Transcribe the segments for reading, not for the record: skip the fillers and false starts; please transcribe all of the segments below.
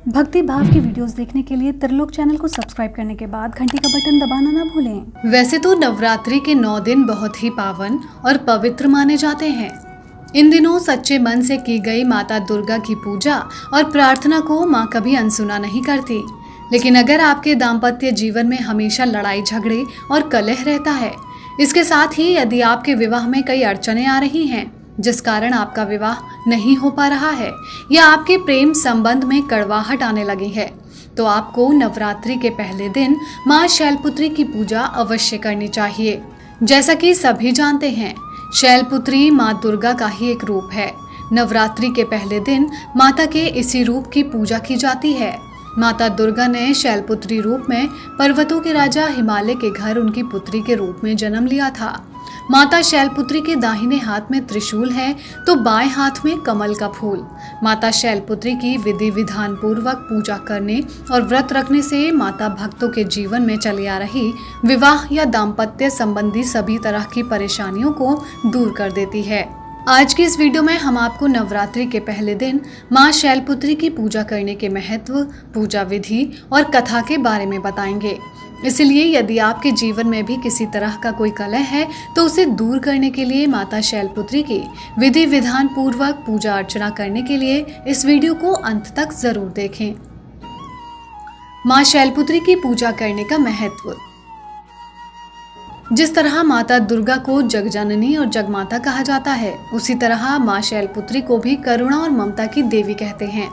भक्ति भाव की वीडियोस देखने के लिए त्रिलोक चैनल को सब्सक्राइब करने के बाद घंटी का बटन दबाना ना भूलें। वैसे तो नवरात्रि के 9 दिन बहुत ही पावन और पवित्र माने जाते हैं। इन दिनों सच्चे मन से की गई माता दुर्गा की पूजा और प्रार्थना को माँ कभी अनसुना नहीं करती। लेकिन अगर आपके दाम्पत्य जीवन में हमेशा लड़ाई झगड़े और कलह रहता है, इसके साथ ही यदि आपके विवाह में कई अड़चनें आ रही हैं जिस कारण आपका विवाह नहीं हो पा रहा है या आपके प्रेम संबंध में कड़वाहट आने लगी है, तो आपको नवरात्रि के पहले दिन माँ शैलपुत्री की पूजा अवश्य करनी चाहिए। जैसा कि सभी जानते हैं, शैलपुत्री माँ दुर्गा का ही एक रूप है। नवरात्रि के पहले दिन माता के इसी रूप की पूजा की जाती है। माता दुर्गा ने शैलपुत्री रूप में पर्वतों के राजा हिमालय के घर उनकी पुत्री के रूप में जन्म लिया था। माता शैलपुत्री के दाहिने हाथ में त्रिशूल है तो बाएं हाथ में कमल का फूल। माता शैलपुत्री की विधि विधान पूर्वक पूजा करने और व्रत रखने से माता भक्तों के जीवन में चली आ रही विवाह या दाम्पत्य संबंधी सभी तरह की परेशानियों को दूर कर देती है। आज की इस वीडियो में हम आपको नवरात्रि के पहले दिन माँ शैलपुत्री की पूजा करने के महत्व, पूजा विधि और कथा के बारे में बताएंगे। इसलिए यदि आपके जीवन में भी किसी तरह का कोई कलह है तो उसे दूर करने के लिए माता शैलपुत्री की विधि विधान पूर्वक पूजा अर्चना करने के लिए इस वीडियो को अंत तक जरूर देखें। माँ शैलपुत्री की पूजा करने का महत्व। जिस तरह माता दुर्गा को जगजननी और जगमाता कहा जाता है, उसी तरह माँ शैलपुत्री को भी करुणा और ममता की देवी कहते हैं।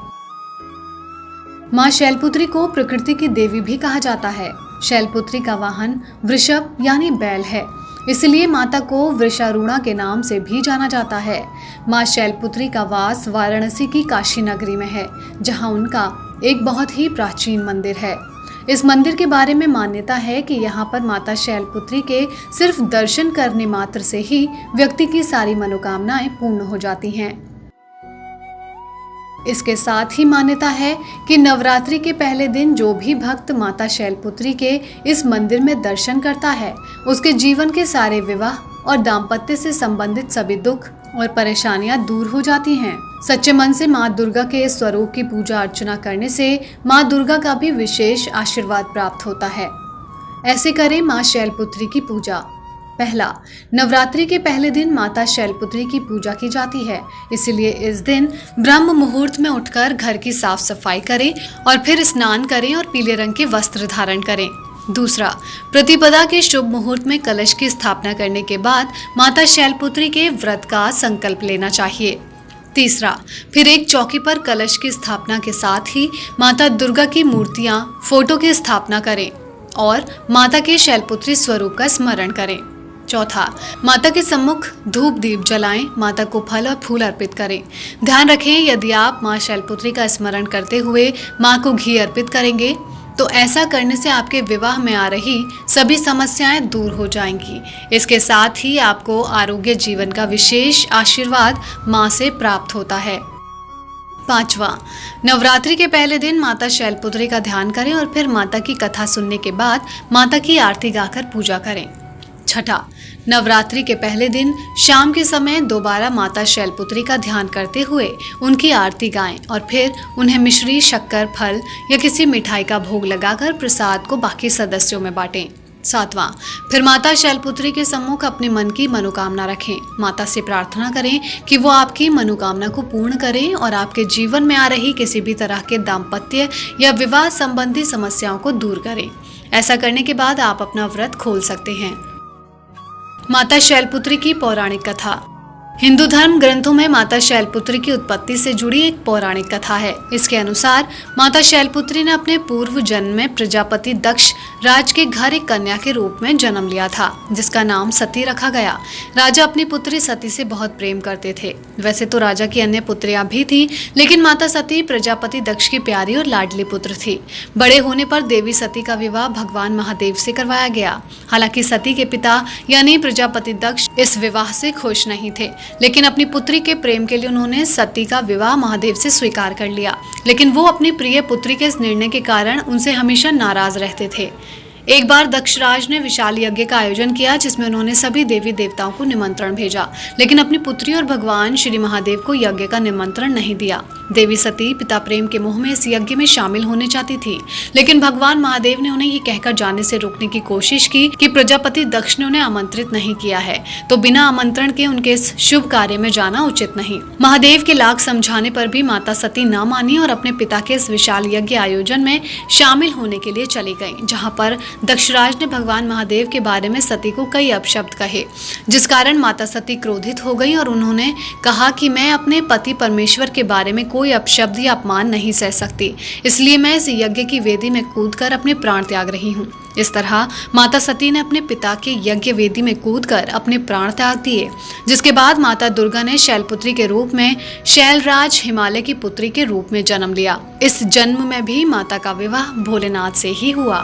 माँ शैलपुत्री को प्रकृति की देवी भी कहा जाता है। शैलपुत्री का वाहन वृषभ यानी बैल है, इसलिए माता को वृषारूढ़ा के नाम से भी जाना जाता है। माँ शैलपुत्री का वास वाराणसी की काशी नगरी में है, जहाँ उनका एक बहुत ही प्राचीन मंदिर है। इस मंदिर के बारे में मान्यता है कि यहाँ पर माता शैलपुत्री के सिर्फ दर्शन करने मात्र से ही व्यक्ति की सारी मनोकामनाएं पूर्ण हो जाती हैं। इसके साथ ही मान्यता है कि नवरात्रि के पहले दिन जो भी भक्त माता शैलपुत्री के इस मंदिर में दर्शन करता है, उसके जीवन के सारे विवाह और दाम्पत्य से संबंधित सभी दुख और परेशानियां दूर हो जाती हैं। सच्चे मन से माँ दुर्गा के स्वरूप की पूजा अर्चना करने से माँ दुर्गा का भी विशेष आशीर्वाद प्राप्त होता है। ऐसे करें माँ शैलपुत्री की पूजा। पहला, नवरात्रि के पहले दिन माता शैलपुत्री की पूजा की जाती है, इसलिए इस दिन ब्रह्म मुहूर्त में उठकर घर की साफ सफाई करें और फिर स्नान करें और पीले रंग के वस्त्र धारण करें। दूसरा, प्रतिपदा के शुभ मुहूर्त में कलश की स्थापना करने के बाद माता शैलपुत्री के व्रत का संकल्प लेना चाहिए। तीसरा, फिर एक चौकी पर कलश की स्थापना के साथ ही माता दुर्गा की मूर्तियां, फोटो की स्थापना करें और माता के शैलपुत्री स्वरूप का स्मरण करें। चौथा, माता के सम्मुख धूप दीप जलाएं, माता को फल और फूल अर्पित करें। ध्यान रखें, यदि आप माँ शैलपुत्री का स्मरण करते हुए माँ को घी अर्पित करेंगे तो ऐसा करने से आपके विवाह में आ रही सभी समस्याएं दूर हो जाएंगी। इसके साथ ही आपको आरोग्य जीवन का विशेष आशीर्वाद माँ से प्राप्त होता है। पांचवा, नवरात्रि के पहले दिन माता शैलपुत्री का ध्यान करें और फिर माता की कथा सुनने के बाद माता की आरती गाकर पूजा करें। छठा, नवरात्रि के पहले दिन शाम के समय दोबारा माता शैलपुत्री का ध्यान करते हुए उनकी आरती गाएं और फिर उन्हें मिश्री, शक्कर, फल या किसी मिठाई का भोग लगाकर प्रसाद को बाकी सदस्यों में बांटें। सातवां, फिर माता शैलपुत्री के सम्मुख अपने मन की मनोकामना रखें। माता से प्रार्थना करें कि वो आपकी मनोकामना को पूर्ण करें और आपके जीवन में आ रही किसी भी तरह के दाम्पत्य या विवाह संबंधी समस्याओं को दूर करें। ऐसा करने के बाद आप अपना व्रत खोल सकते हैं। माता शैलपुत्री की पौराणिक कथा। हिंदू धर्म ग्रंथों में माता शैलपुत्री की उत्पत्ति से जुड़ी एक पौराणिक कथा है। इसके अनुसार माता शैलपुत्री ने अपने पूर्व जन्म में प्रजापति दक्ष राज के घर एक कन्या के रूप में जन्म लिया था, जिसका नाम सती रखा गया। राजा अपनी पुत्री सती से बहुत प्रेम करते थे। वैसे तो राजा की अन्य पुत्रियां भी थी, लेकिन माता सती प्रजापति दक्ष की प्यारी और लाडली पुत्र थी। बड़े होने पर देवी सती का विवाह भगवान महादेव से करवाया गया। हालांकि सती के पिता यानी प्रजापति दक्ष इस विवाह से खुश नहीं थे, लेकिन अपनी पुत्री के प्रेम के लिए उन्होंने सती का विवाह महादेव से स्वीकार कर लिया। लेकिन वो अपनी प्रिय पुत्री के इस निर्णय के कारण उनसे हमेशा नाराज रहते थे। एक बार दक्षराज ने विशाल यज्ञ का आयोजन किया, जिसमें उन्होंने सभी देवी देवताओं को निमंत्रण भेजा, लेकिन अपनी पुत्री और भगवान श्री महादेव को यज्ञ का निमंत्रण नहीं दिया। देवी सती पिता प्रेम के मोह में इस यज्ञ में शामिल होने चाहती थी, लेकिन भगवान महादेव ने उन्हें ये कहकर जाने से रोकने की कोशिश की कि प्रजापति दक्ष ने उन्हें आमंत्रित नहीं किया है, तो बिना आमंत्रण के उनके इस शुभ कार्य में जाना उचित नहीं। महादेव के लाख समझाने पर भी माता सती न मानी और अपने पिता के इस विशाल यज्ञ आयोजन में शामिल होने के लिए चली गईं, जहां पर दक्षराज ने भगवान महादेव के बारे में सती को कई अपशब्द कहे, जिस कारण माता सती क्रोधित हो गई और उन्होंने कहा कि मैं अपने पति परमेश्वर के बारे में कोई अपशब्द या अपमान नहीं सह सकती, इसलिए मैं इस यज्ञ की वेदी में कूदकर अपने प्राण त्याग रही हूँ। इस तरह माता सती ने अपने पिता के यज्ञ वेदी में कूदकर अपने प्राण त्याग दिए, जिसके बाद माता दुर्गा ने शैलपुत्री के रूप में शैलराज हिमालय की पुत्री के रूप में जन्म लिया। इस जन्म में भी माता का विवाह भोलेनाथ से ही हुआ।